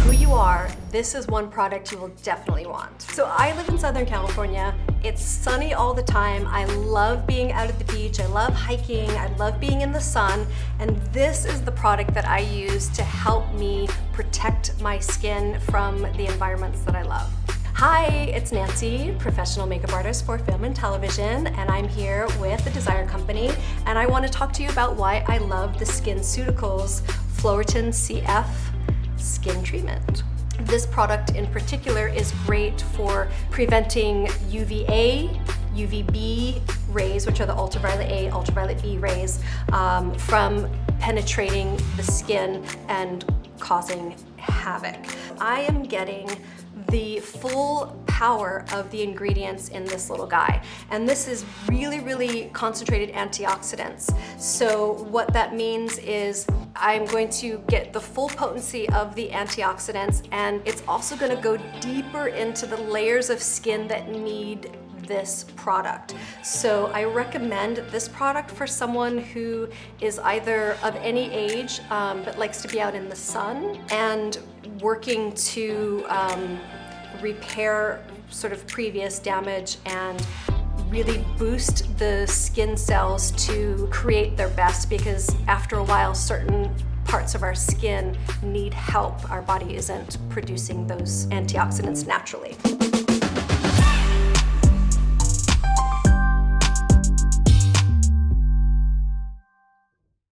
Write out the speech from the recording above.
who you are, this is one product you will definitely want. So I live in Southern California. It's sunny all the time. I love being out at the beach. I love hiking. I love being in the sun. And this is the product that I use to help me protect my skin from the environments that I love. Hi, it's Nancie, professional makeup artist for film and television, and I'm here with the Desire Company, and I want to talk to you about why I love the Skinceuticals Phloretin CF skin treatment. This product in particular is great for preventing UVA, UVB rays, which are the ultraviolet A, ultraviolet B rays, from penetrating the skin and causing havoc. I am getting the full power of the ingredients in this little guy. And this is really concentrated antioxidants. So what that means is I'm going to get the full potency of the antioxidants, and it's also gonna go deeper into the layers of skin that need this product. So I recommend this product for someone who is either of any age but likes to be out in the sun and working to repair sort of previous damage and really boost the skin cells to create their best, because after a while certain parts of our skin need help. Our body isn't producing those antioxidants naturally.